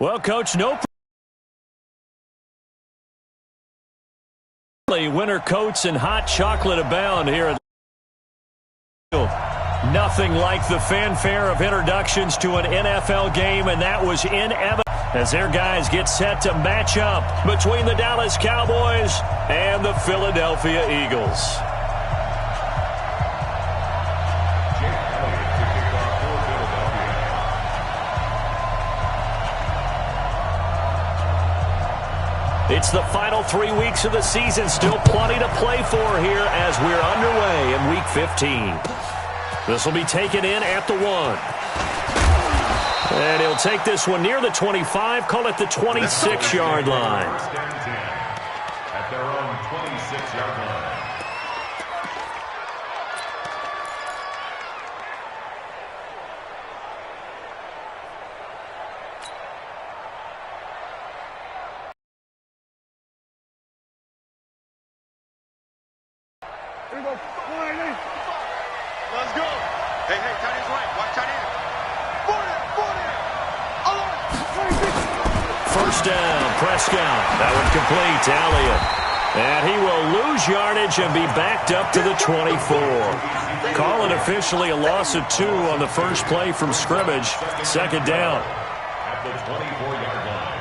Well, Coach, no winter coats and hot chocolate abound here at the field. Nothing like the fanfare of introductions to an NFL game, and that was inevitable as their guys get set to match up between the Dallas Cowboys and the Philadelphia Eagles. It's the final 3 weeks of the season. Still plenty to play for here as we're underway in Week 15. This will be taken in at the 1. And he'll take this one near the 25, call it the 26-yard line. At their own 26-yard line. Here we go. Let's go. Hey, tight end's right. Watch tight end. 40. First down, Prescott. That one complete to Elliott. And he will lose yardage and be backed up to the 24. Call it officially a loss of 2 on the first play from scrimmage. Second down. At the 24-yard line.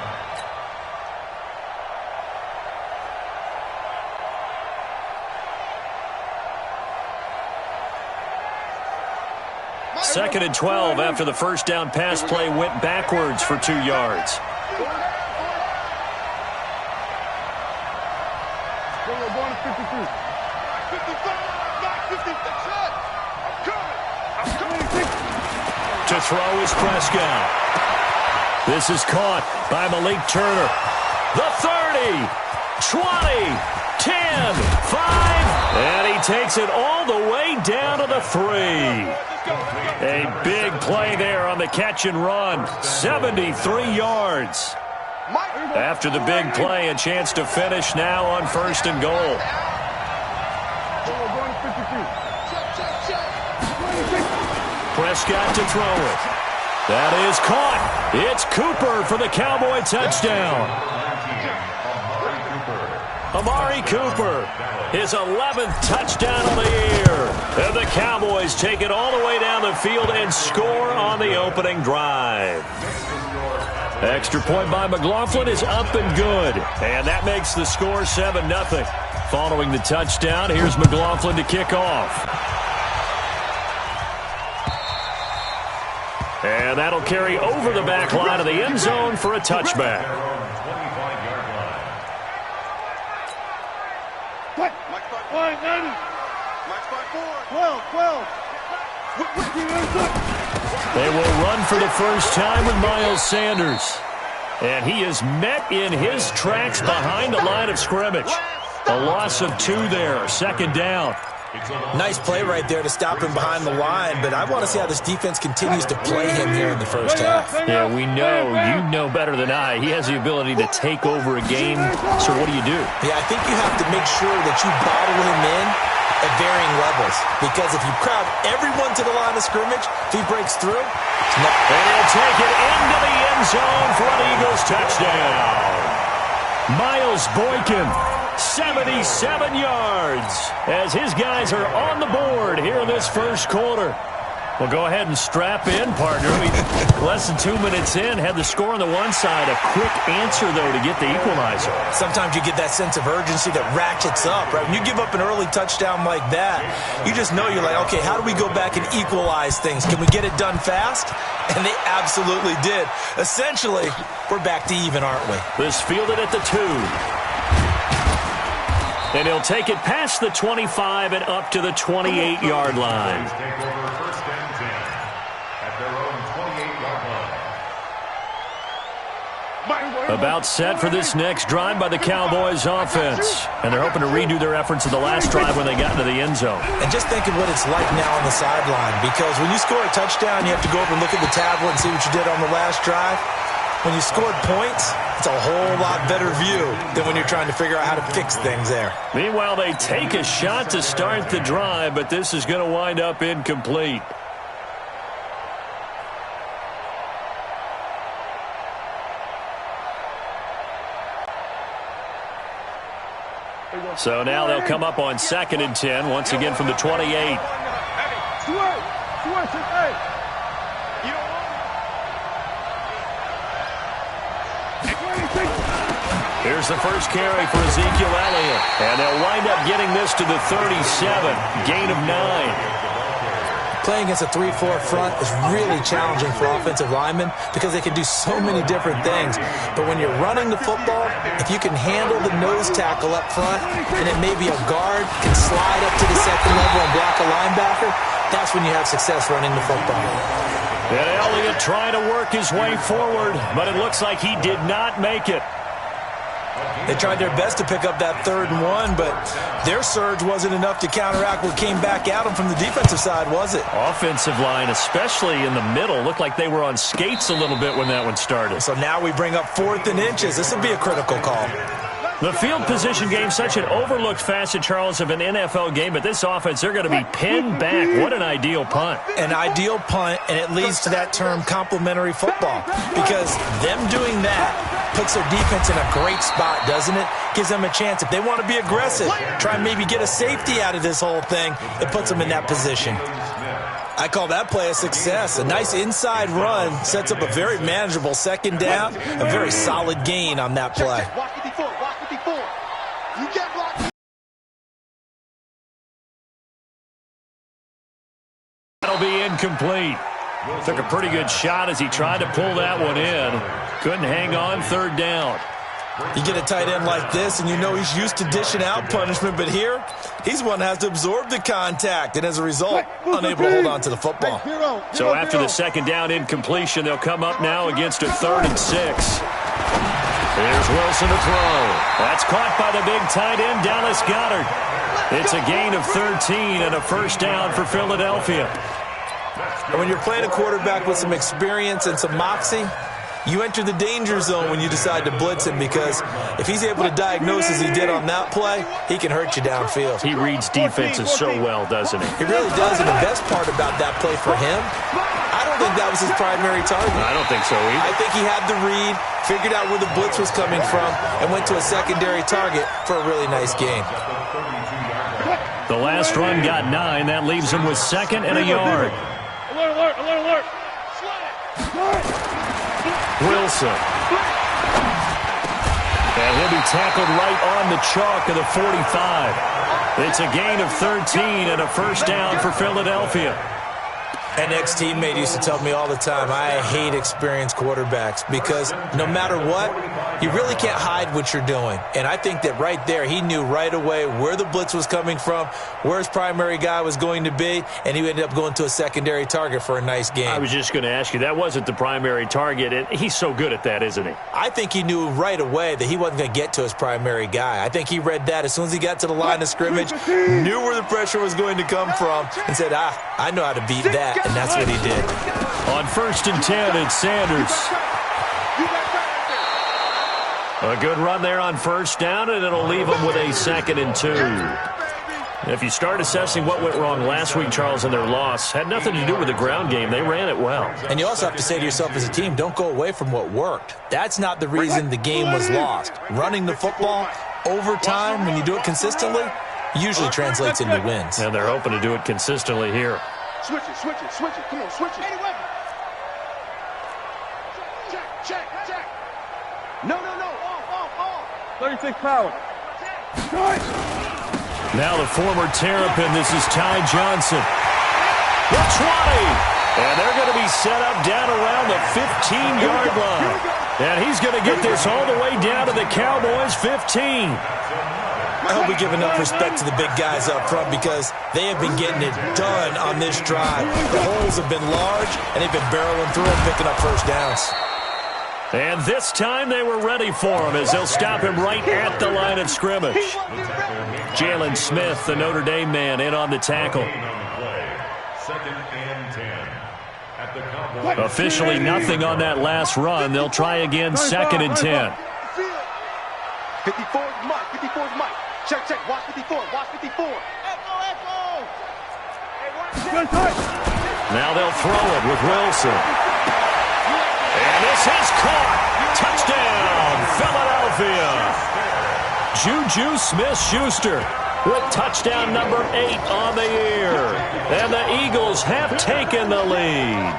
Second and 12 after the first down pass play went backwards for 2 yards. To throw is Prescott. This is caught by Malik Turner. The 30, 20, 10, 5, and he takes it all the way down to the 3. A big play there on the catch and run. 73 yards. After the big play, a chance to finish now on first and goal. Prescott to throw it. That is caught. It's Cooper for the Cowboy touchdown. Amari Cooper, his 11th touchdown of the year. And the Cowboys take it all the way down the field and score on the opening drive. Extra point by McLaughlin is up and good. And that makes the score 7-0. Following the touchdown, here's McLaughlin to kick off. And that'll carry over the back line of the end zone for a touchback. They will run for the first time with Miles Sanders. And he is met in his tracks behind the line of scrimmage. A loss of 2 there, second down. Nice play right there to stop him behind the line, but I want to see how this defense continues to play him here in the first half. Yeah, we know, you know better than I, he has the ability to take over a game. So what do? Yeah, I think you have to make sure that you bottle him in at varying levels, because if you crowd everyone to the line of scrimmage, if he breaks through, and he'll take it into the end zone for an Eagles touchdown. Miles Boykin, 77 yards, as his guys are on the board here in this first quarter. Well, go ahead and strap in, partner. Less than 2 minutes in, had the score on the one side. A quick answer, though, to get the equalizer. Sometimes you get that sense of urgency that ratchets up, right? When you give up an early touchdown like that, you just know you're like, okay, how do we go back and equalize things? Can we get it done fast? And they absolutely did. Essentially, we're back to even, aren't we? This fielded at the 2. And he'll take it past the 25 and up to the 28-yard line. About set for this next drive by the Cowboys offense. And they're hoping to redo their efforts in the last drive when they got into the end zone. And just think of what it's like now on the sideline, because when you score a touchdown, you have to go over and look at the tablet and see what you did on the last drive. When you scored points, it's a whole lot better view than when you're trying to figure out how to fix things there. Meanwhile, they take a shot to start the drive, but this is going to wind up incomplete. So now they'll come up on 2nd and 10, once again from the 28. Here's the first carry for Ezekiel Elliott. And they'll wind up getting this to the 37. Gain of 9. Playing against a 3-4 front is really challenging for offensive linemen because they can do so many different things. But when you're running the football, if you can handle the nose tackle up front and then maybe a guard can slide up to the second level and block a linebacker, that's when you have success running the football. And Elliott trying to work his way forward, but it looks like he did not make it. They tried their best to pick up that 3rd and 1, but their surge wasn't enough to counteract what came back at them from the defensive side, was it? Offensive line, especially in the middle, looked like they were on skates a little bit when that one started. So now we bring up 4th and inches. This will be a critical call. The field position game, such an overlooked facet, Charles, of an NFL game, but this offense, they're going to be pinned back. What an ideal punt. An ideal punt, and it leads to that term complementary football, because them doing that puts their defense in a great spot, doesn't it? Gives them a chance. If they want to be aggressive, try and maybe get a safety out of this whole thing, it puts them in that position. I call that play a success. A nice inside run sets up a very manageable 2nd down, a very solid gain on that play. That'll be incomplete. Took a pretty good shot as he tried to pull that one in. Couldn't hang on 3rd down. You get a tight end like this, and you know he's used to dishing out punishment, but here, he's one that has to absorb the contact, and as a result, unable to hold on to the football. So after the 2nd down incompletion, they'll come up now against a 3rd and 6. Here's Wilson to throw. That's caught by the big tight end, Dallas Goedert. It's a gain of 13 and a 1st down for Philadelphia. And when you're playing a quarterback with some experience and some moxie, you enter the danger zone when you decide to blitz him, because if he's able to diagnose as he did on that play, he can hurt you downfield. He reads defenses so well, doesn't he? He really does, and the best part about that play for him, I don't think that was his primary target. I don't think so either. I think he had the read, figured out where the blitz was coming from, and went to a secondary target for a really nice gain. The last run got 9. That leaves him with 2nd and a yard. Alert, alert, alert, alert. Wilson. And he'll be tackled right on the chalk of the 45. It's a gain of 13 and a 1st down for Philadelphia. An ex-teammate used to tell me all the time, I hate experienced quarterbacks, because no matter what, you really can't hide what you're doing. And I think that right there, he knew right away where the blitz was coming from, where his primary guy was going to be, and he ended up going to a secondary target for a nice game. I was just going to ask you, that wasn't the primary target, and he's so good at that, isn't he? I think he knew right away that he wasn't going to get to his primary guy. I think he read that as soon as he got to the line of scrimmage, knew where the pressure was going to come from, and said, I know how to beat that. And that's what he did. On 1st and 10, it's Sanders. A good run there on 1st down, and it'll leave him with a 2nd and 2. If you start assessing what went wrong last week, Charles, in their loss, had nothing to do with the ground game. They ran it well. And you also have to say to yourself as a team, don't go away from what worked. That's not the reason the game was lost. Running the football over time, when you do it consistently, usually translates into wins. And they're hoping to do it consistently here. Switch it, switch it, switch it. Come on, switch it. Any weapon. Check. No. Off. 36 power. Now the former Terrapin, this is Ty Johnson. The 20. And they're going to be set up down around the 15-yard line. And he's going to get this all the way down to the Cowboys' 15. I hope we give enough respect to the big guys up front, because they have been getting it done on this drive. The holes have been large, and they've been barreling through and picking up 1st downs. And this time they were ready for him, as they'll stop him right at the line of scrimmage. Jalen Smith, the Notre Dame man, in on the tackle. 2nd and 10. Officially nothing on that last run. They'll try again, 2nd and 10. 54 is Mike. Check. Watch 54. Echo. Now they'll throw it with Wilson. And this is caught. Touchdown, Philadelphia. Juju Smith-Schuster with touchdown number 8 on the year. And the Eagles have taken the lead.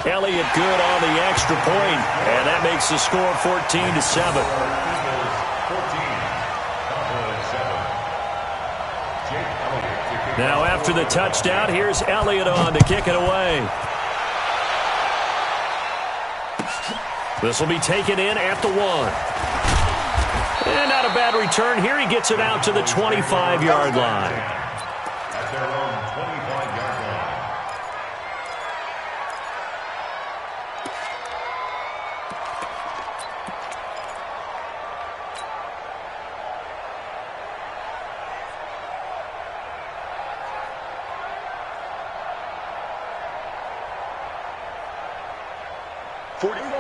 Elliott good on the extra point, and that makes the score 14-7. Now after the touchdown, here's Elliott on to kick it away. This will be taken in at the 1. And not a bad return here. He gets it out to the 25-yard line. At their own 25-yard line.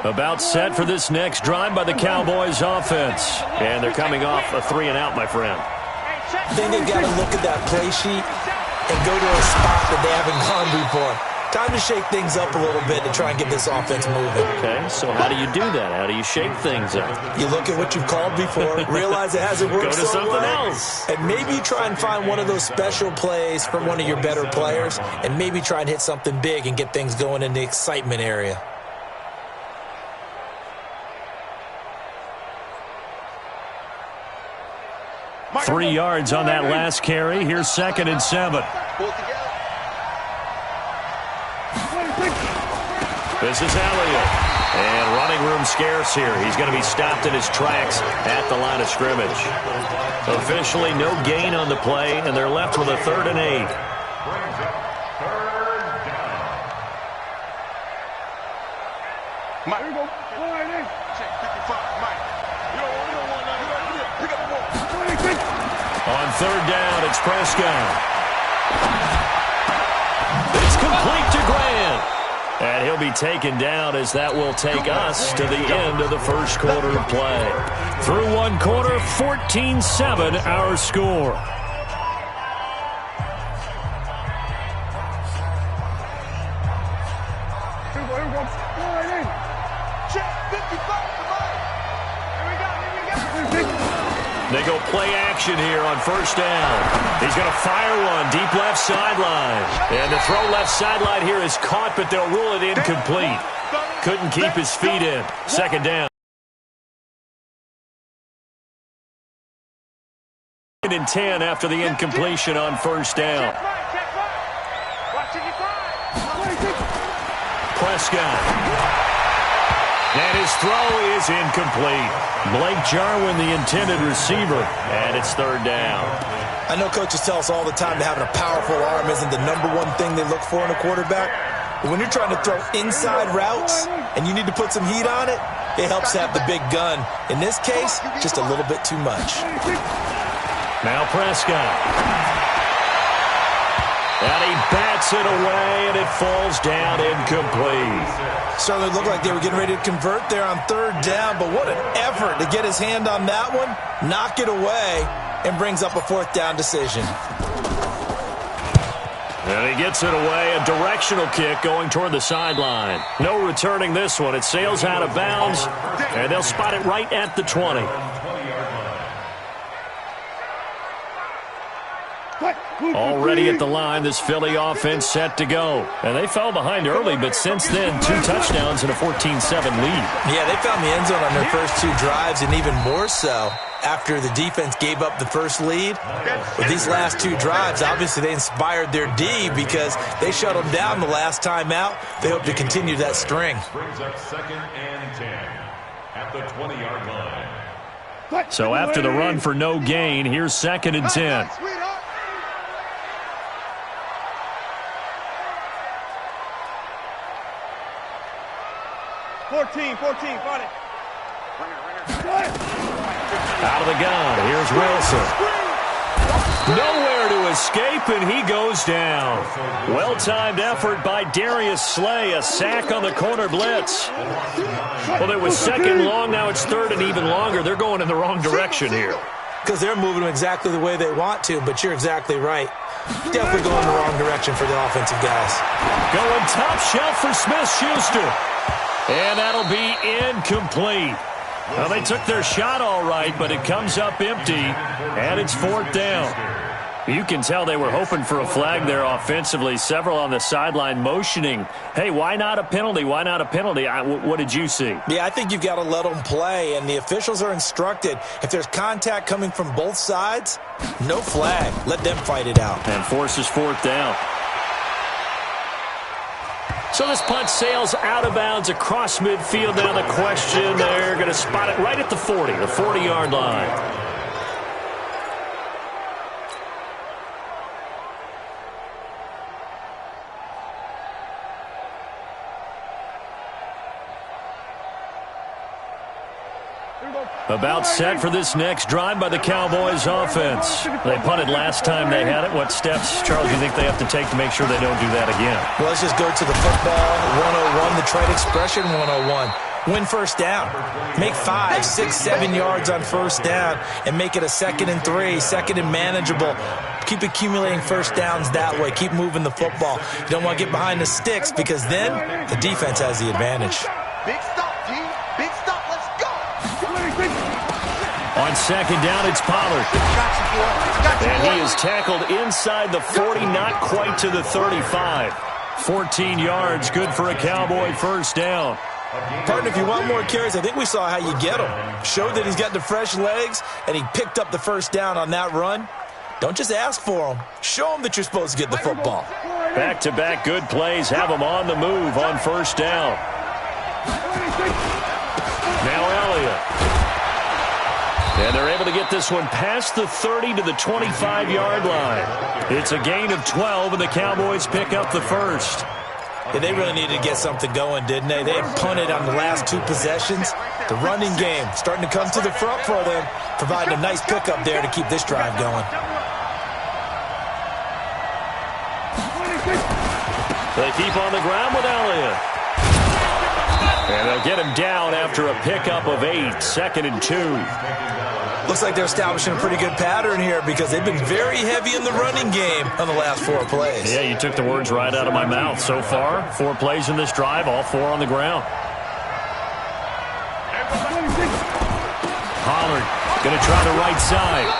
About set for this next drive by the Cowboys offense. And they're coming off a 3-and-out, my friend. I think they've got to look at that play sheet and go to a spot that they haven't gone before. Time to shake things up a little bit to try and get this offense moving. Okay, so how do you do that? How do you shake things up? You look at what you've called before, realize it hasn't worked Go to so something well, else. and maybe try and find one of those special plays from one of your better players, and maybe try and hit something big and get things going in the excitement area. Three yards on that last carry. Here's 2nd and 7. This is Elliott. And running room scarce here. He's going to be stopped in his tracks at the line of scrimmage. Officially no gain on the play, and they're left with a 3rd and 8. Brings up 3rd down. Mike, here we go. Check 55, Mike. We don't want none of that. Pick up the ball. On 3rd down, it's Prescott. It's complete to Grant. And he'll be taken down as that will take us to the end of the first quarter of play. Through one quarter, 14-7 our score. They go play action here on 1st down. He's going to fire one deep left sideline. And the throw left sideline here is caught, but they'll rule it incomplete. Couldn't keep his feet in. 2nd down. 2nd and 10 after the incompletion on 1st down. Prescott. And his throw is incomplete. Blake Jarwin, the intended receiver, and it's 3rd down. I know coaches tell us all the time that having a powerful arm isn't the #1 thing they look for in a quarterback. But when you're trying to throw inside routes and you need to put some heat on it, it helps to have the big gun. In this case, just a little bit too much. Now Prescott. And he bats it away, and it falls down incomplete. Certainly looked like they were getting ready to convert there on 3rd down, but what an effort to get his hand on that one, knock it away, and brings up a 4th down decision. And he gets it away, a directional kick going toward the sideline. No returning this one. It sails out of bounds, and they'll spot it right at the 20. Already at the line, this Philly offense set to go. And they fell behind early, but since then, 2 touchdowns and a 14-7 lead. Yeah, they found the end zone on their first 2 drives, and even more so after the defense gave up the first lead. With these last 2 drives, obviously they inspired their D because they shut them down the last time out. They hope to continue that string. Brings up 2nd and 10 at the 20-yard line. So after the run for no gain, here's 2nd and 10. 14, 40. Out of the gun, here's Wilson. Nowhere to escape, and he goes down. Well-timed effort by Darius Slay, a sack on the corner blitz. Well, it was 2nd long, now it's 3rd and even longer. They're going in the wrong direction here. Because they're moving them exactly the way they want to, but you're exactly right. Definitely going in the wrong direction for the offensive guys. Going top shelf for Smith-Schuster. And that'll be incomplete. Well, they took their shot all right, but it comes up empty, and it's 4th down. You can tell they were hoping for a flag there offensively. Several on the sideline motioning, hey, why not a penalty? Why not a penalty? What did you see? Yeah, I think you've got to let them play, and the officials are instructed, if there's contact coming from both sides, no flag. Let them fight it out. And forces 4th down. So this punt sails out of bounds across midfield. Now the question, they're going to spot it right at the 40, the 40-yard line. About set for this next drive by the Cowboys offense. They punted last time they had it. What steps, Charles, do you think they have to take to make sure they don't do that again? Well, let's just go to the football 101, the trade expression 101. Win first down. Make 5, 6, 7 yards on first down and make it a 2nd and 3, 2nd and manageable. Keep accumulating first downs that way. Keep moving the football. You don't want to get behind the sticks because then the defense has the advantage. Big stop, G. Big stop. Let's go. On 2nd down, it's Pollard. And he is tackled inside the 40, not quite to the 35. 14 yards, good for a Cowboy first down. Partner, if you want more carries, I think we saw how you get him. Showed that he's got the fresh legs, and he picked up the first down on that run. Don't just ask for him. Show him that you're supposed to get the football. Back-to-back good plays have him on the move on first down. Now Elliott. And they're able to get this one past the 30 to the 25-yard line. It's a gain of 12, and the Cowboys pick up the first. Yeah, they really needed to get something going, didn't they? They had punted on the last 2 possessions. The running game starting to come to the front for them, providing a nice pickup there to keep this drive going. They keep on the ground with Elliott. And they'll get him down after a pickup of 8, 2nd and 2. Looks like they're establishing a pretty good pattern here because they've been very heavy in the running game on the last 4 plays. Yeah, you took the words right out of my mouth. So far, 4 plays in this drive, all 4 on the ground. Pollard going to try the right side.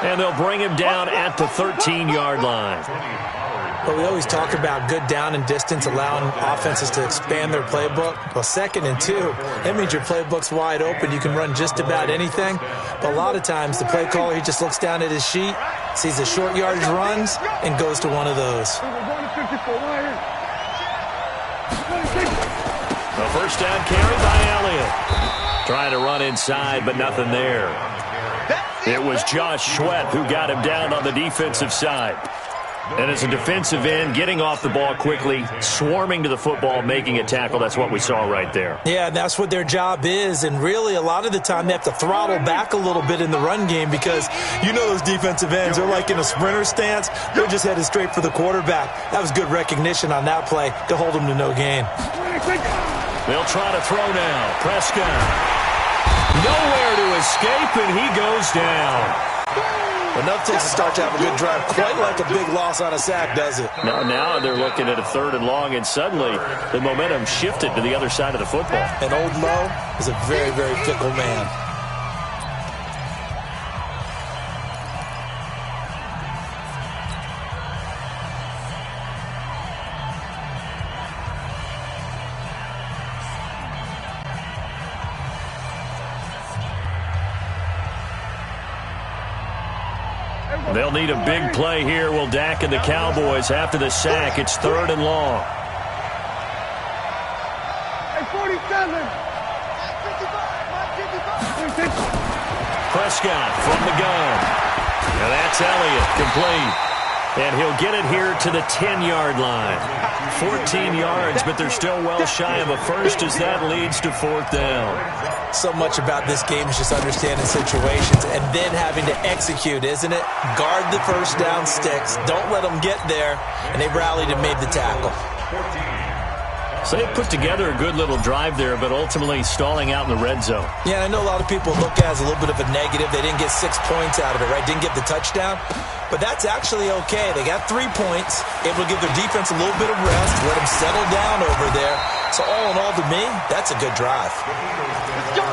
And they'll bring him down at the 13-yard line. But we always talk about good down and distance, allowing offenses to expand their playbook. Well, 2nd and 2, that means your playbook's wide open. You can run just about anything. But a lot of times, the play caller, he just looks down at his sheet, sees the short yardage runs, and goes to one of those. The first down carry by Elliott. Trying to run inside, but nothing there. It was Josh Sweat who got him down on the defensive side. And as a defensive end, getting off the ball quickly, swarming to the football, making a tackle, that's what we saw right there. Yeah, that's what their job is. And really, a lot of the time, they have to throttle back a little bit in the run game because you know those defensive ends, they're like in a sprinter stance. They're just headed straight for the quarterback. That was good recognition on that play to hold them to no gain. They'll try to throw now. Prescott. Nowhere to escape, and he goes down. Enough takes to start to have a good drive, quite like a big loss on a sack, does it? Now they're looking at a 3rd and long, and suddenly the momentum shifted to the other side of the football. And Old Mo is a very, very fickle man. They'll need a big play here. Will Dak and the Cowboys after the sack. It's 3rd and long. Hey, 47. Prescott from the gun. And that's Elliott, complete. And he'll get it here to the 10-yard line. 14 yards, but they're still well shy of a first as that leads to 4th down. So much about this game is just understanding situations and then having to execute, isn't it? Guard the first down sticks. Don't let them get there. And they rallied and made the tackle. So they put together a good little drive there, but ultimately stalling out in the red zone. Yeah, I know a lot of people look at it as a little bit of a negative. They didn't get 6 points out of it, right? Didn't get the touchdown. but that's actually okay. They got 3 points, able to give their defense a little bit of rest, let them settle down over there. So all in all, to me, that's a good drive. Let's go.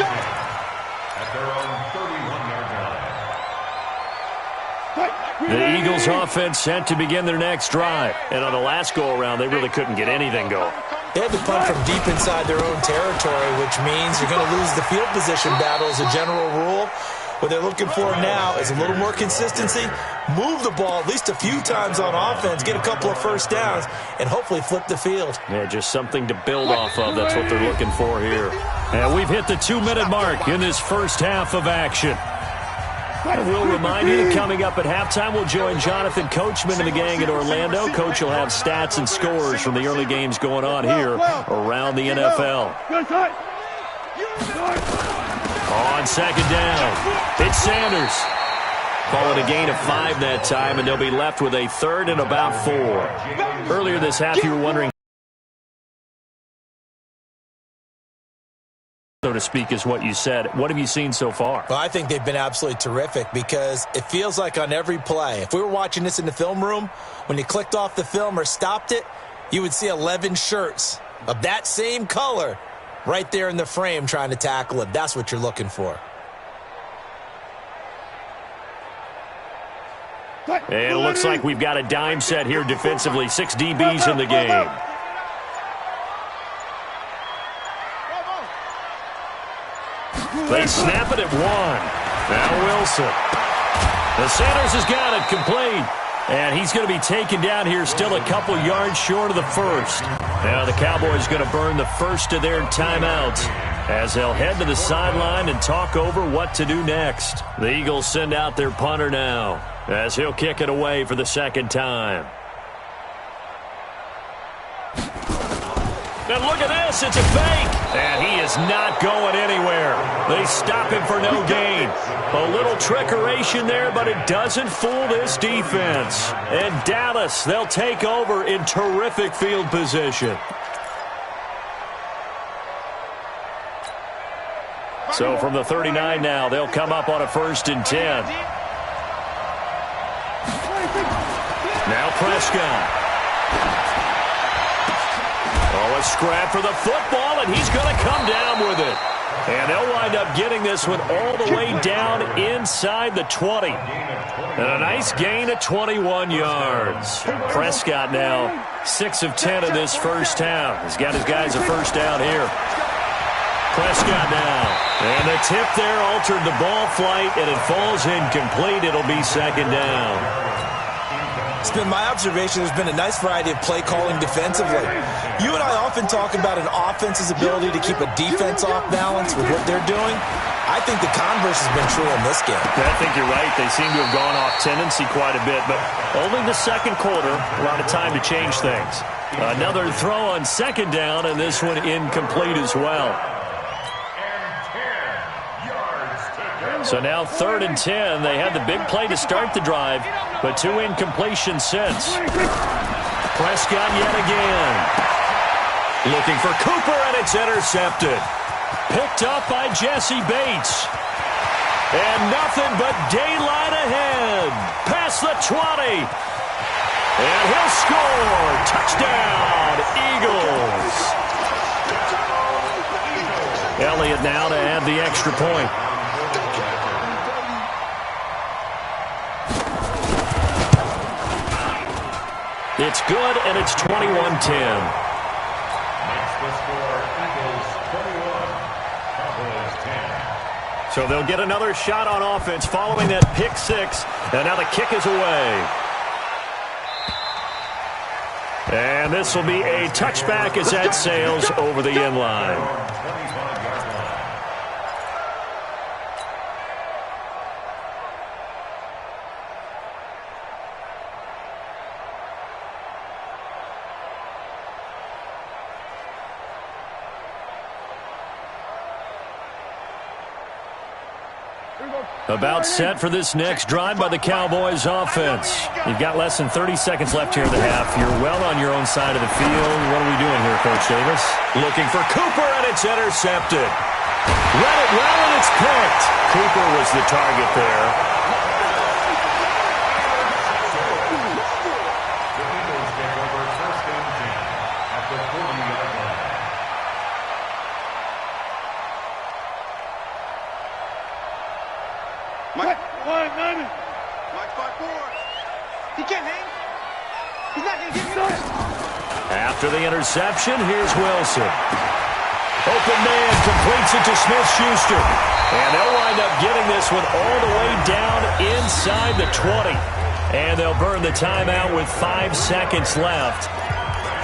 At their own 31-yard line. The Eagles offense set to begin their next drive. And on the last go-around, they really couldn't get anything going. They had to punt from deep inside their own territory, which means you're going to lose the field position battle as a general rule. What they're looking for now is a little more consistency, move the ball at least a few times on offense, get a couple of first downs, and hopefully flip the field. Yeah, just something to build off of. That's what they're looking for here. And we've hit the 2-minute mark in this first half of action. And we'll remind you that coming up at halftime, we'll join Jonathan Coachman and the gang in Orlando. Coach will have stats and scores from the early games going on here around the NFL. On second down, it's Sanders. Call it a gain of 5 that time, and they'll be left with a third and about 4. Earlier this half, you were wondering, so to speak, is what you said. What have you seen so far? Well, I think they've been absolutely terrific because it feels like on every play, if we were watching this in the film room, when you clicked off the film or stopped it, you would see 11 shirts of that same color right there in the frame trying to tackle it. That's what you're looking for. And it looks like we've got a dime set here defensively. 6 DBs in the game. They snap it at 1. Now Wilson. The Sanders has got it complete. And he's going to be taken down here still a couple yards short of the first. Now the Cowboys going to burn the first of their timeouts as they'll head to the sideline and talk over what to do next. The Eagles send out their punter now as he'll kick it away for the second time. And look at this, it's a fake. And he is not going anywhere. They stop him for no gain. A little trickeration there, but it doesn't fool this defense. And Dallas, they'll take over in terrific field position. So from the 39 now, they'll come up on a 1st and 10. Now Prescott. Oh, a scrap for the football, and he's going to come down with it. And they'll wind up getting this one all the way down inside the 20. And a nice gain of 21 yards. Prescott now 6 of 10 in this first half. He's got his guys a first down here. Prescott now. And the tip there altered the ball flight, and it falls incomplete. It'll be second down. It's been my observation there's been a nice variety of play calling defensively. You and I often talk about an offense's ability to keep a defense off balance with what they're doing. I think the converse has been true in this game. I think you're right. They seem to have gone off tendency quite a bit, but only the second quarter, a lot of time to change things. Another throw on second down, and this one incomplete as well. So now 3rd and 10. They had the big play to start the drive, but 2 incompletions since. Prescott yet again. Looking for Cooper, and it's intercepted. Picked up by Jesse Bates. And nothing but daylight ahead. Past the 20. And he'll score. Touchdown, Eagles. Elliott now to add the extra point. It's good, and it's 21-10. Makes the score Eagles 21, Cowboys 10. So they'll get another shot on offense following that pick 6, and now the kick is away. And this will be a touchback as that sails over the end line. About set for this next drive by the Cowboys offense. You've got less than 30 seconds left here in the half. You're well on your own side of the field. What are we doing here, Coach Davis? Looking for Cooper, and it's intercepted. Read it well, and it's picked. Cooper was the target there. He can't hang. He's not going to get me. After the interception, here's Wilson. Open man completes it to Smith-Schuster. And they'll wind up getting this one all the way down inside the 20. And they'll burn the timeout with 5 seconds left.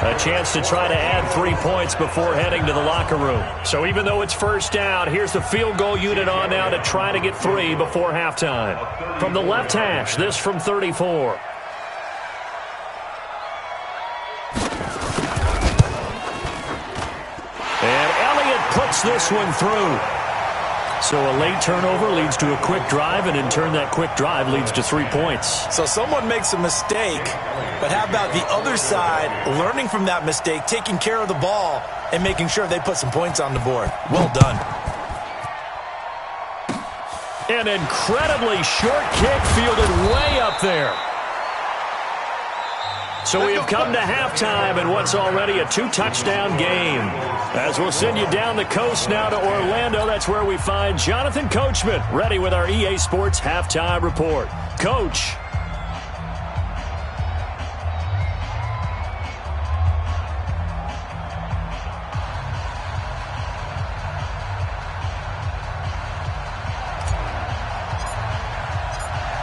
A chance to try to add 3 points before heading to the locker room. So even though it's first down, here's the field goal unit on now to try to get 3 before halftime. From the left hash, this from 34. And Elliott puts this one through. So a late turnover leads to a quick drive, and in turn that quick drive leads to 3 points. So someone makes a mistake, but how about the other side learning from that mistake, taking care of the ball, and making sure they put some points on the board? Well done. An incredibly short kick fielded way up there. So we have come to halftime in what's already a 2-touchdown game. As we'll send you down the coast now to Orlando, that's where we find Jonathan Coachman, ready with our EA Sports Halftime Report. Coach.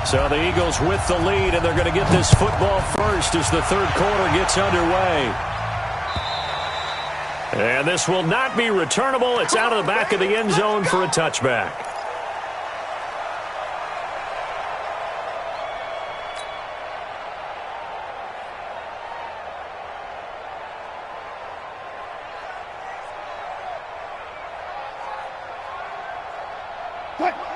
So the Eagles with the lead, and they're going to get this football first as the third quarter gets underway. And this will not be returnable. It's out of the back of the end zone for a touchback.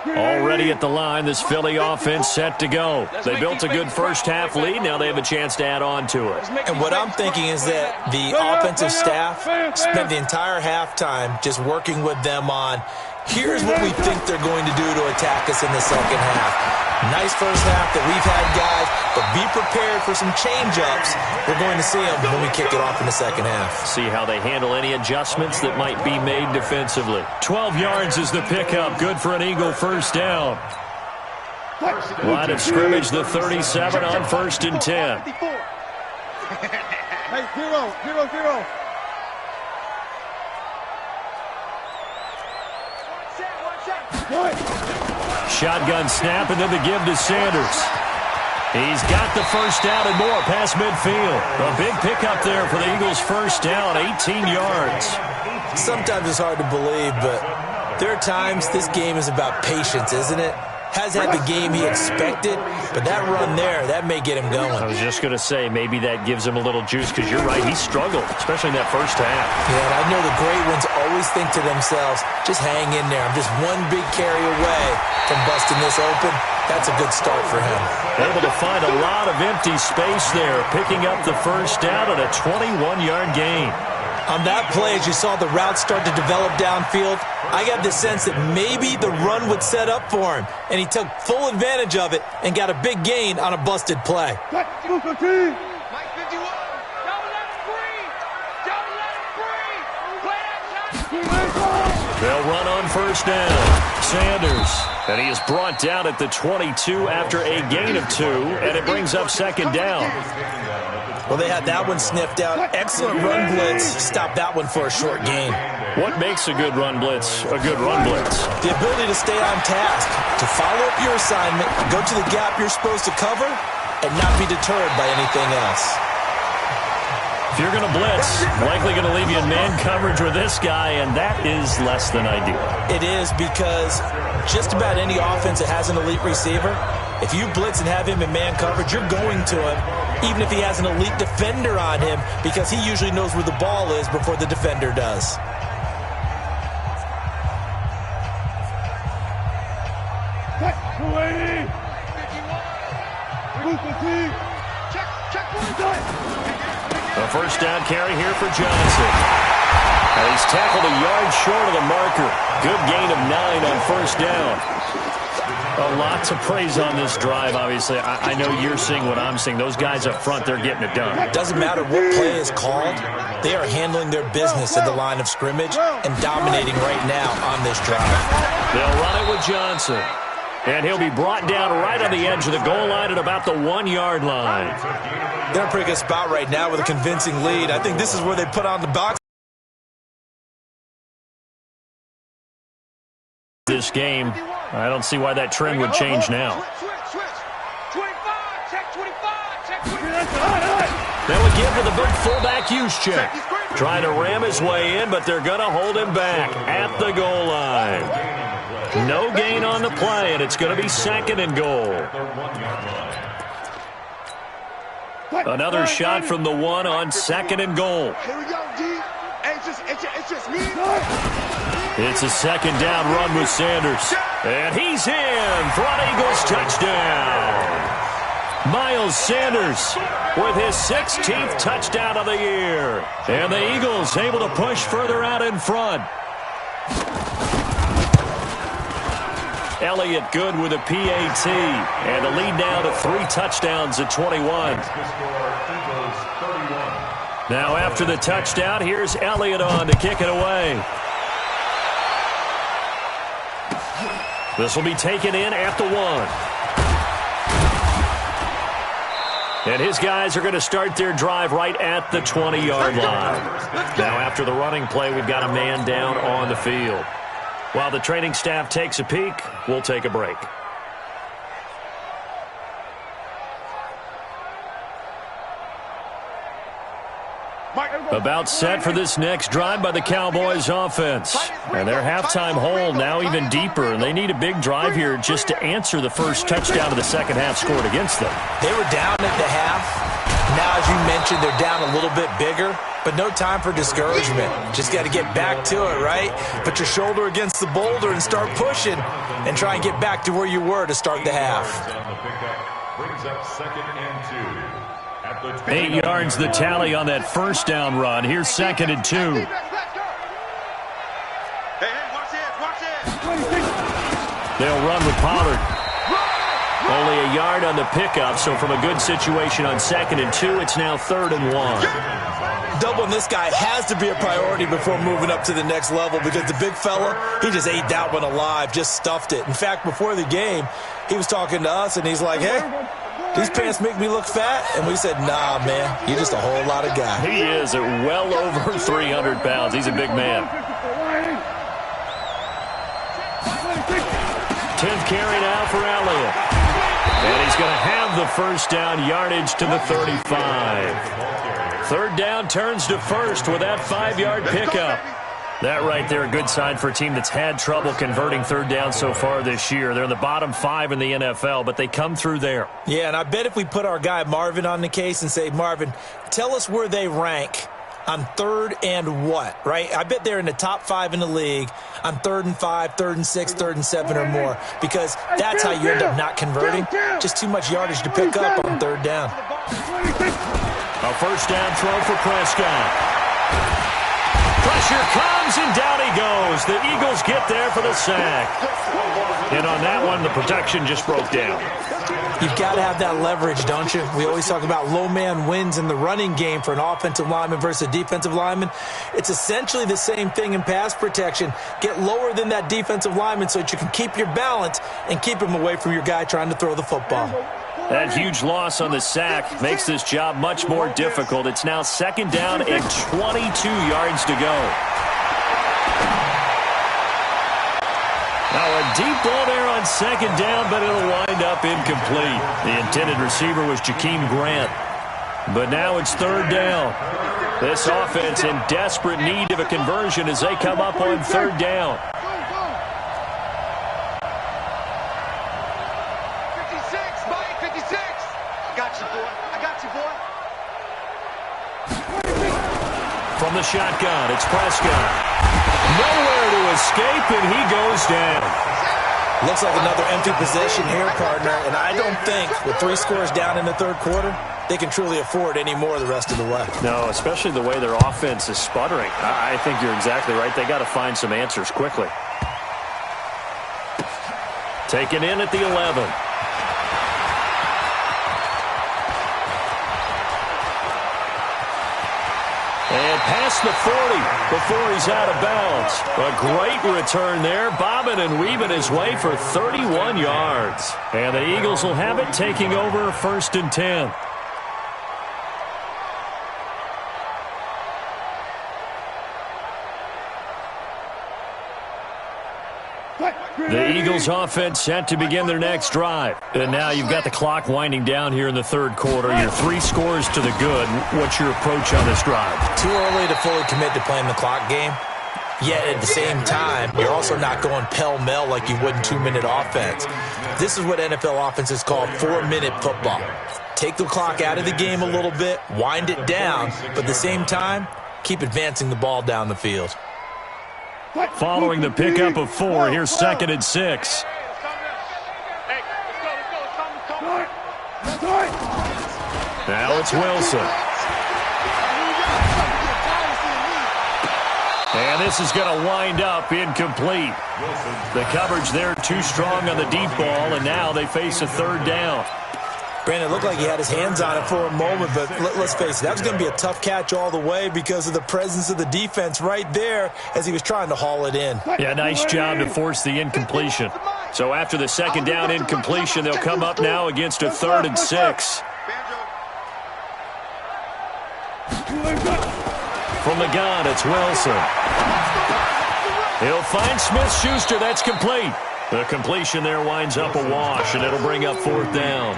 Already at the line, this Philly offense set to go. They built a good first-half lead. Now they have a chance to add on to it. And what I'm thinking is that the offensive staff spent the entire halftime just working with them on, here's what we think they're going to do to attack us in the second half. Nice first half that we've had, guys, but be prepared for some change-ups. We're going to see them when we kick it off in the second half. See how they handle any adjustments that might be made defensively. 12 yards is the pickup. Good for an Eagle first down. Line of scrimmage, the 37 on 1st and 10. Hey, 0-0-0. Shotgun snap, and then the give to Sanders. He's got the first down and more past midfield. A big pickup there for the Eagles' first down, 18 yards. Sometimes it's hard to believe, but there are times this game is about patience, isn't it? Has had the game he expected, but that run there, that may get him going. I was just going to say, maybe that gives him a little juice, because you're right, he struggled, especially in that first half. Yeah, and I know the great ones always think to themselves, just hang in there. I'm just one big carry away from busting this open. That's a good start for him. Able to find a lot of empty space there, picking up the first down at a 21-yard gain. On that play, as you saw the route start to develop downfield, I got the sense that maybe the run would set up for him, and he took full advantage of it and got a big gain on a busted play. Mike 51. Don't let him breathe. Don't let him breathe. Play action. They'll run on first down. Sanders, and he is brought down at the 22 after a gain of 2, and it brings up second down. Well, they had that one sniffed out. Excellent run blitz. Stopped that one for a short gain. What makes a good run blitz a good run blitz? The ability to stay on task, to follow up your assignment, go to the gap you're supposed to cover, and not be deterred by anything else. If you're going to blitz, likely going to leave you in man coverage with this guy, and that is less than ideal. It is, because just about any offense that has an elite receiver, if you blitz and have him in man coverage, you're going to him, even if he has an elite defender on him, because he usually knows where the ball is before the defender does. A first down carry here for Johnson. And he's tackled a yard short of the marker. Good gain of 9 on first down. A lot to praise on this drive, obviously. I know you're seeing what I'm seeing. Those guys up front, they're getting it done. It doesn't matter what play is called. They are handling their business at the line of scrimmage and dominating right now on this drive. They'll run it with Johnson. And he'll be brought down right on the edge of the goal line at about the 1-yard line. They're in a pretty good spot right now with a convincing lead. I think this is where they put on the box. This game, I don't see why that trend would change now. Switch. 25, check 25, check 25. They'll again for the big fullback use check. Trying to ram his way in, but they're going to hold him back at the goal line. No gain on the play, and it's going to be 2nd and goal. Another shot from the 1 on 2nd and goal. Here we go, D. It's just me. It's a 2nd down run with Sanders. And he's in for an Eagles touchdown. Miles Sanders with his 16th touchdown of the year. And the Eagles able to push further out in front. Elliott good with a PAT. And the lead now to 3 touchdowns at 21. Now after the touchdown, here's Elliott on to kick it away. This will be taken in at the 1. And his guys are going to start their drive right at the 20-yard line. Now after the running play, we've got a man down on the field. While the training staff takes a peek, we'll take a break. About set for this next drive by the Cowboys offense. And their halftime hole now even deeper, and they need a big drive here just to answer the first touchdown of the second half scored against them. They were down at the half. Now, as you mentioned, they're down a little bit bigger, but no time for discouragement. Just got to get back to it, right? Put your shoulder against the boulder and start pushing and try and get back to where you were to start the half. Brings up 2nd and 2. 8 yards the tally on that first down run. Here's 2nd and 2. Hey, watch this. They'll run with Pollard. Only a yard on the pickup, so from a good situation on 2nd and 2, it's now 3rd and 1. Doubling this guy has to be a priority before moving up to the next level because the big fella, he just ate that one alive, just stuffed it. In fact, before the game, he was talking to us, and he's like, hey, these pants make me look fat? And we said, nah, man, you're just a whole lot of guy. He is at well over 300 pounds. He's a big man. 10th carry now for Elliott. And he's going to have the first down yardage to the 35. 3rd down turns to 1st with that 5-yard pickup. That right there, a good sign for a team that's had trouble converting 3rd down so far this year. They're in the bottom 5 in the NFL, but they come through there. Yeah, and I bet if we put our guy Marvin on the case and say, Marvin, tell us where they rank on 3rd and what, right? I bet they're in the top 5 in the league on 3rd and 5, 3rd and 6, 3rd and 7 or more, because that's how you end up not converting. Just too much yardage to pick up on 3rd down. A first down throw for Prescott. Pressure comes, and down he goes. The Eagles get there for the sack. And on that one, the protection just broke down. You've got to have that leverage, don't you? We always talk about low man wins in the running game for an offensive lineman versus a defensive lineman. It's essentially the same thing in pass protection. Get lower than that defensive lineman so that you can keep your balance and keep him away from your guy trying to throw the football. That huge loss on the sack makes this job much more difficult. It's now 2nd down and 22 yards to go. Now a deep ball there on 2nd down, but it'll wind up incomplete. The intended receiver was Jakeem Grant. But now it's 3rd down. This offense in desperate need of a conversion as they come up on 3rd down. 56, Mike, 56. I got you, boy. From the shotgun, it's Prescott. Nowhere to escape, and he goes down. Looks like another empty possession here, partner, and I don't think with 3 scores down in the 3rd quarter, they can truly afford any more the rest of the way. No, especially the way their offense is sputtering. I think you're exactly right. They got to find some answers quickly. Taken in at the 11. And past the 40 before he's out of bounds. A great return there, bobbing and weaving his way for 31 yards. And the Eagles will have it, taking over 1st and 10. The Eagles offense set to begin their next drive. And now you've got the clock winding down here in the 3rd quarter. Your 3 scores to the good. What's your approach on this drive? Too early to fully commit to playing the clock game. Yet at the same time, you're also not going pell-mell like you would in 2-minute offense. This is what NFL offenses call 4-minute football. Take the clock out of the game a little bit, wind it down, but at the same time, keep advancing the ball down the field. Following the pickup of 4, here's 2nd and 6. Now it's Wilson. And this is going to wind up incomplete. The coverage there too strong on the deep ball, and now they face a 3rd down. Brandon, it looked like he had his hands on it for a moment, but let's face it, that was going to be a tough catch all the way because of the presence of the defense right there as he was trying to haul it in. Yeah, nice job to force the incompletion. So after the 2nd down incompletion, they'll come up now against a 3rd and 6. From the gun, it's Wilson. He'll find Smith-Schuster. That's complete. The completion there winds up a wash, and it'll bring up 4th down.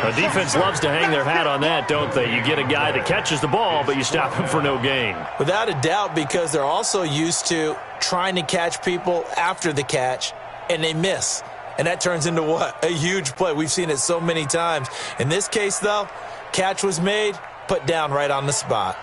The defense loves to hang their hat on that, don't they? You get a guy that catches the ball, but you stop him for no gain. Without a doubt, because they're also used to trying to catch people after the catch, and they miss. And that turns into what? A huge play. We've seen it so many times. In this case, though, catch was made, put down right on the spot.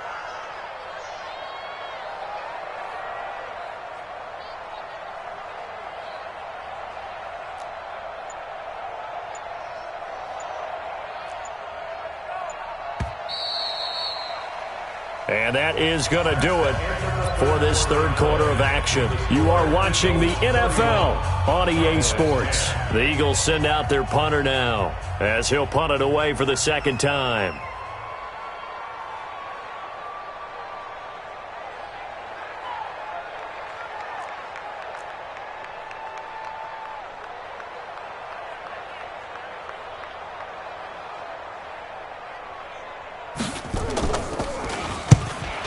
And that is going to do it for this 3rd quarter of action. You are watching the NFL on EA Sports. The Eagles send out their punter now as he'll punt it away for the 2nd time.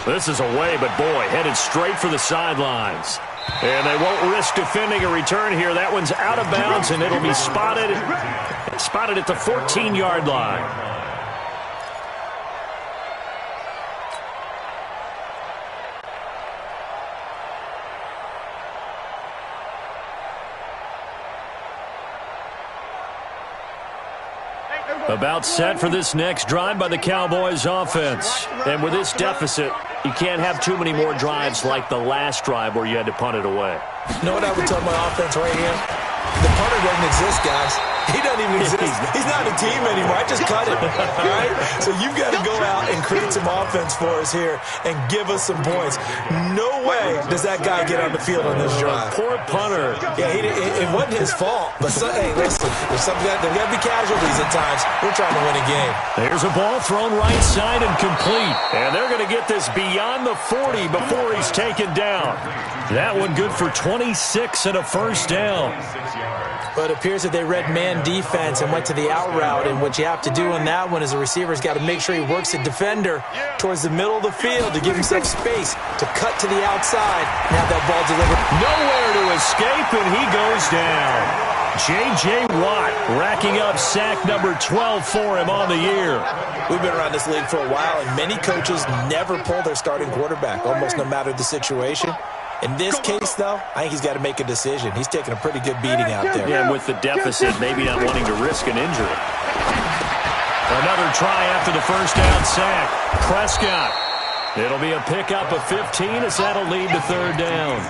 This is away, but boy, headed straight for the sidelines. And they won't risk defending a return here. That one's out of bounds, and it'll be spotted at the 14-yard line. About set for this next drive by the Cowboys offense. And with this deficit, you can't have too many more drives like the last drive where you had to punt it away. You know what I would tell my offense right here? The punter doesn't exist, guys. He doesn't even exist. He's not a team anymore. I just cut it. All right? So you've got to go out and create some offense for us here and give us some points. No way does that guy get on the field on this drive. Poor punter. Yeah, it wasn't his fault. But, hey, listen, there's got to be casualties at times. We're trying to win a game. There's a ball thrown right side and complete. And they're going to get this beyond the 40 before he's taken down. That one good for 26 and a 1st down. But it appears that they read man defense and went to the out route, and what you have to do on that one is the receiver's got to make sure he works the defender towards the middle of the field to give himself space to cut to the outside and have that ball delivered. Nowhere to escape, and he goes down. J.J. Watt racking up sack number 12 for him on the year. We've been around this league for a while, and many coaches never pull their starting quarterback, almost no matter the situation. In this case, though, I think he's got to make a decision. He's taking a pretty good beating out there. Yeah, with the deficit, maybe not wanting to risk an injury. Another try after the 1st down sack. Prescott. It'll be a pickup of 15 as that'll lead to 3rd down.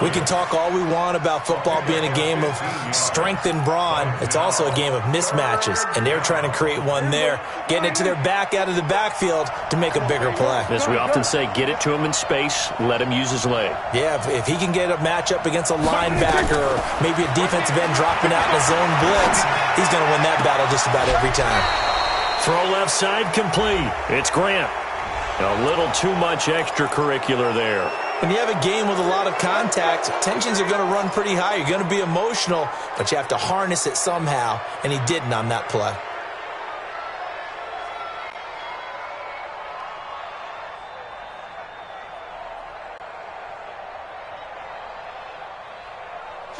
We can talk all we want about football being a game of strength and brawn. It's also a game of mismatches, and they're trying to create one there, getting it to their back out of the backfield to make a bigger play. As we often say, get it to him in space, let him use his leg. Yeah, if he can get a matchup against a linebacker or maybe a defensive end dropping out in a zone blitz, he's going to win that battle just about every time. Throw left side complete. It's Grant. A little too much extracurricular there. When you have a game with a lot of contact, tensions are going to run pretty high. You're going to be emotional, but you have to harness it somehow, and he didn't on that play.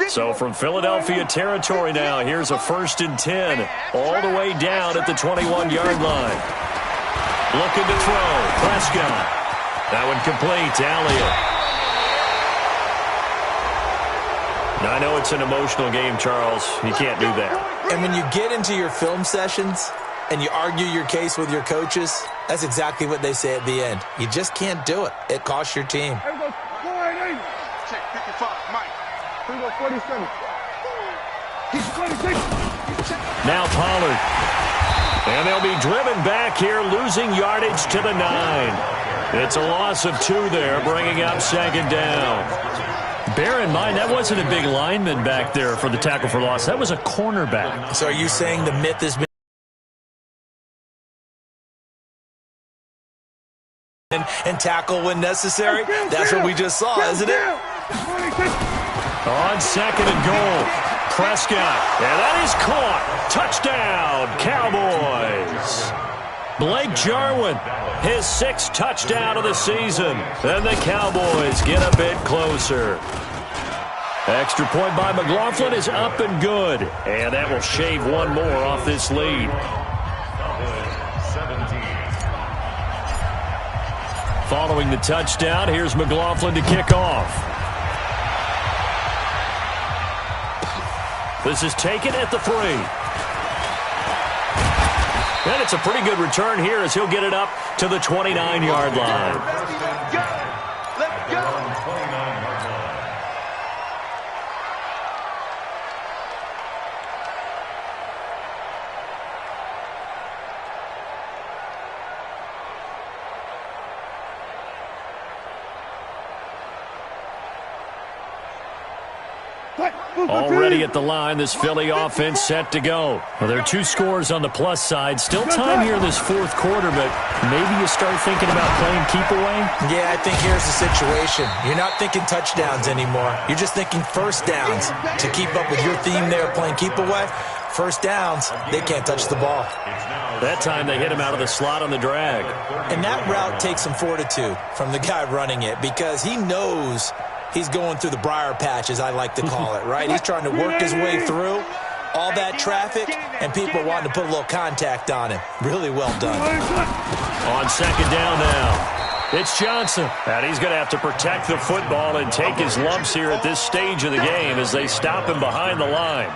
So from Philadelphia territory now, here's a 1st and 10, all the way down at the 21-yard line. Looking to throw, Prescott. That one complete to Elliott. Now, I know it's an emotional game, Charles. You can't do that. And when you get into your film sessions and you argue your case with your coaches, that's exactly what they say at the end. You just can't do it. It costs your team. Check 55, Mike. 47. Now Pollard. And they'll be driven back here, losing yardage to the 9. It's a loss of 2 there, bringing up 2nd down. Bear in mind, that wasn't a big lineman back there for the tackle for loss. That was a cornerback. So are you saying the myth has been and tackle when necessary? That's what we just saw, isn't it? On 2nd and goal, Prescott. And that is caught. Touchdown, Cowboys. Blake Jarwin, his 6th touchdown of the season. And the Cowboys get a bit closer. Extra point by McLaughlin is up and good. And that will shave one more off this lead. Following the touchdown, here's McLaughlin to kick off. This is taken at the 3. And it's a pretty good return here as he'll get it up to the 29-yard line. Let's go. Already at the line, this Philly offense set to go. Well, there are 2 scores on the plus side. Still time here in this 4th quarter, but maybe you start thinking about playing keep away? Yeah, I think here's the situation. You're not thinking touchdowns anymore. You're just thinking first downs. To keep up with your theme there, playing keep away, first downs, they can't touch the ball. That time they hit him out of the slot on the drag. And that route takes some fortitude from the guy running it because he knows he's going through the briar patch, as I like to call it, right? He's trying to work his way through all that traffic and people wanting to put a little contact on him. Really well done. On 2nd down now, it's Johnson. And he's going to have to protect the football and take his lumps here at this stage of the game as they stop him behind the line.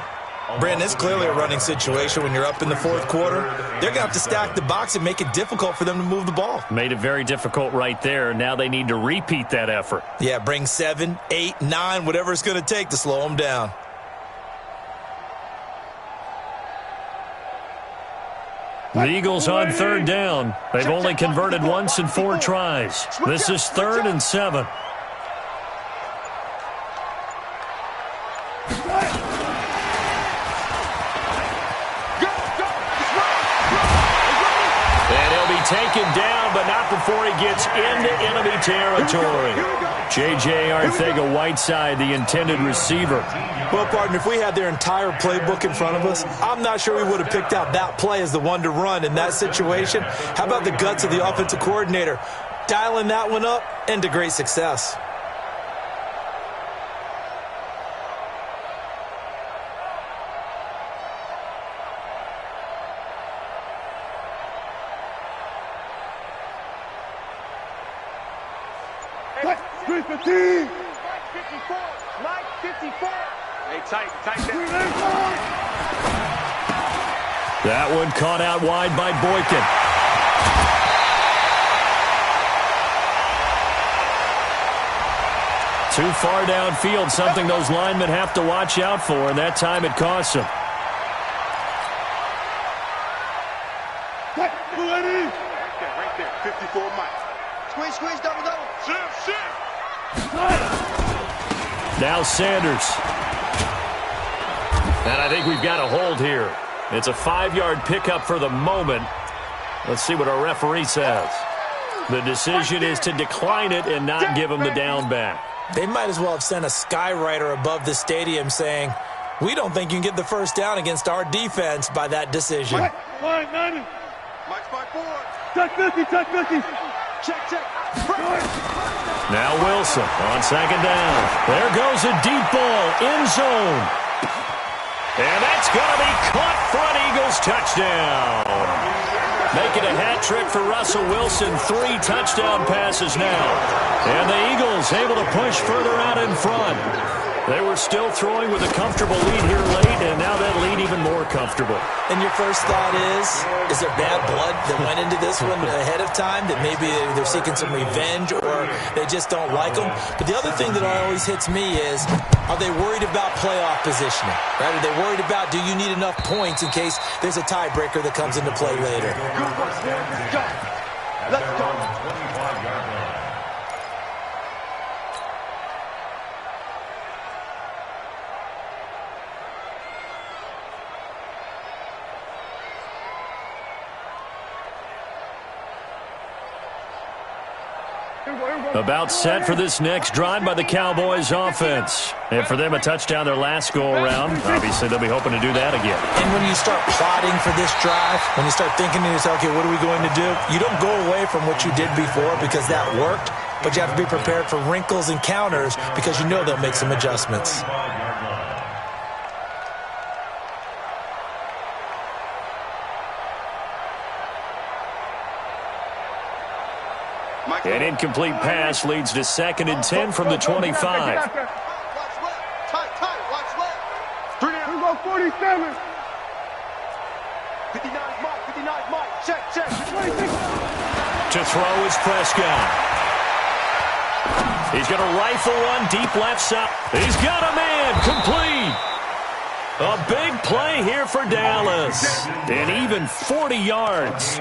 Brandon, it's clearly a running situation when you're up in the 4th quarter. They're going to have to stack the box and make it difficult for them to move the ball. Made it very difficult right there. Now they need to repeat that effort. Yeah, bring 7, 8, 9, whatever it's going to take to slow them down. The Eagles on 3rd down. They've only converted once in 4 tries. This is 3rd and 7. Taken down, but not before he gets into enemy territory. J.J. Arcega-Whiteside, the intended receiver. Well, partner, if we had their entire playbook in front of us, I'm not sure we would have picked out that play as the one to run in that situation. How about the guts of the offensive coordinator? Dialing that one up into great success. Mike 54. Mike 54. Hey, tight that. That one caught out wide by Boykin. Too far downfield, something those linemen have to watch out for, and that time it costs them. Right there, 54 Mike. Squeeze, double. Shift. Now Sanders. And I think we've got a hold here. It's a 5-yard pickup for the moment. Let's see what our referee says. The decision is to decline it and not give him the down back. They might as well have sent a skywriter above the stadium saying, we don't think you can get the first down against our defense by that decision. Mike, 90. Mike's my board. Check 50, check 50. Check. Now Wilson on second down. There goes a deep ball, end zone. And that's going to be caught for an Eagles touchdown. Making a hat trick for Russell Wilson. 3 touchdown passes now. And the Eagles able to push further out in front. They were still throwing with a comfortable lead here late, and now that lead even more comfortable. And your first thought is there bad blood that went into this one ahead of time, that maybe they're seeking some revenge or they just don't like them? But the other thing that always hits me is, are they worried about playoff positioning? Right? Are they worried about, do you need enough points in case there's a tiebreaker that comes into play later? Let's go. About set for this next drive by the Cowboys offense. And for them, a touchdown their last go-around. Obviously, they'll be hoping to do that again. And when you start plotting for this drive, when you start thinking to yourself, okay, what are we going to do? You don't go away from what you did before because that worked, but you have to be prepared for wrinkles and counters because you know they'll make some adjustments. An incomplete pass leads to 2nd and 10 from the 25. Watch left. Tight. Watch left. 3 down. We go 47. 59 Mike. Check. To throw is Prescott. He's going to rifle one deep left side. He's got a man. Complete. A big play here for Dallas. And even 40 yards.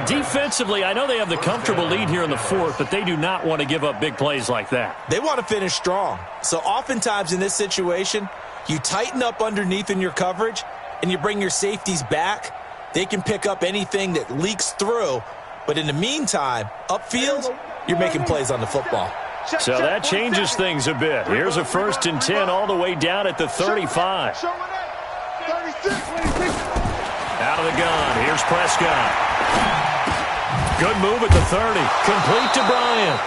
Defensively, I know they have the comfortable lead here in the 4th, but they do not want to give up big plays like that. They want to finish strong. So oftentimes in this situation, you tighten up underneath in your coverage and you bring your safeties back. They can pick up anything that leaks through. But in the meantime, upfield, you're making plays on the football. So that changes things a bit. Here's a 1st and 10 all the way down at the 35. Out of the gun. Here's Prescott. Good move at the 30. Complete to Bryant.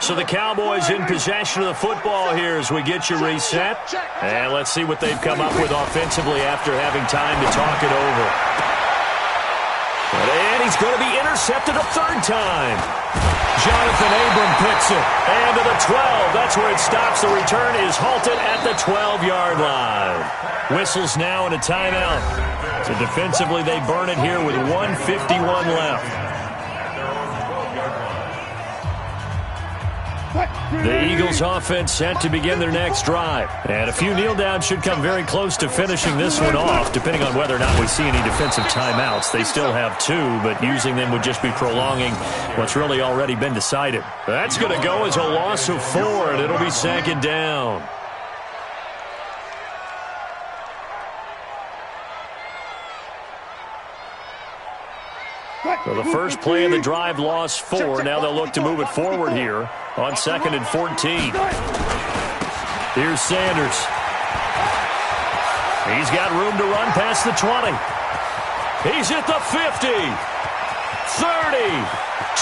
So the Cowboys in possession of the football here as we get you reset. And let's see what they've come up with offensively after having time to talk it over. And he's going to be intercepted a 3rd time. Jonathan Abram picks it. And to the 12. That's where it stops. The return is halted at the 12-yard line. Whistles now and a timeout. So defensively, they burn it here with 1:51 left. The Eagles offense set to begin their next drive. And a few kneel downs should come very close to finishing this one off, depending on whether or not we see any defensive timeouts. They still have 2, but using them would just be prolonging what's really already been decided. That's going to go as a loss of 4, and it'll be 2nd down. So the first play of the drive lost 4. Now they'll look to move it forward here on 2nd and 14. Here's Sanders. He's got room to run past the 20. He's at the 50, 30,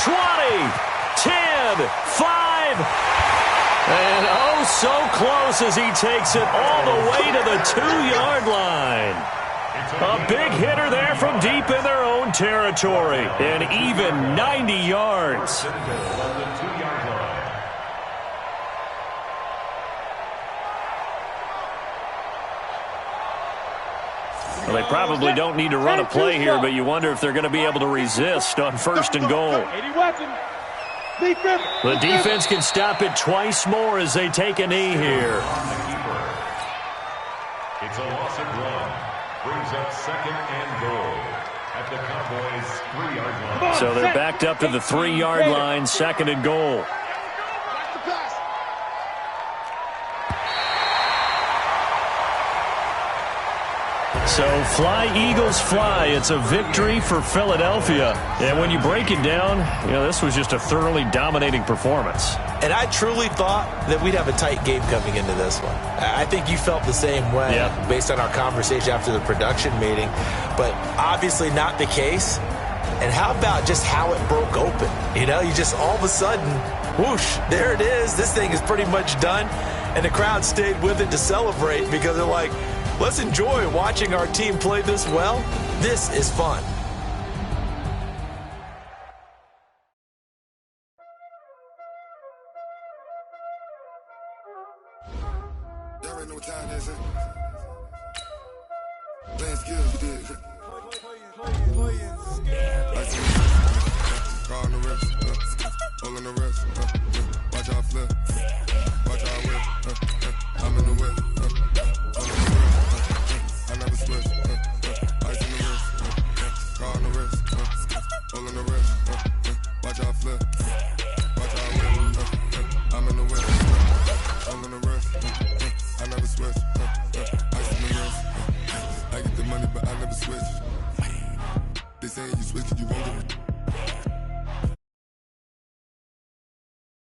20, 10, 5. And oh, so close as he takes it all the way to the 2-yard line. A big hitter there from deep in their own territory. And even 90 yards. Well, they probably don't need to run a play here, but you wonder if they're going to be able to resist on 1st and goal. The defense can stop it twice more as they take a knee here. It's a loss of 1. Brings up 2nd and goal at the Cowboys' 3-yard line. So they're backed up to the 3-yard line, 2nd and goal. So fly, Eagles, fly. It's a victory for Philadelphia. And when you break it down, this was just a thoroughly dominating performance. And I truly thought that we'd have a tight game coming into this one. I think you felt the same way based on our conversation after the production meeting. But obviously not the case. And how about just how it broke open? You just all of a sudden, whoosh, there it is. This thing is pretty much done. And the crowd stayed with it to celebrate because they're like, let's enjoy watching our team play this well. This is fun. Y'all already know what time it is, Playing skills, you did. Car on the wrist, hole in the wrist, watch out flip, watch out whip, I'm in the whip, hole in the wrist, I never switch, ice in the wrist, car on the wrist, hole in the wrist, watch out flip, watch out whip, I'm in the whip, hole in the wrist, I never switch, ice in the wrist, I get the money but I never switch. They say you switch it, you won't get it.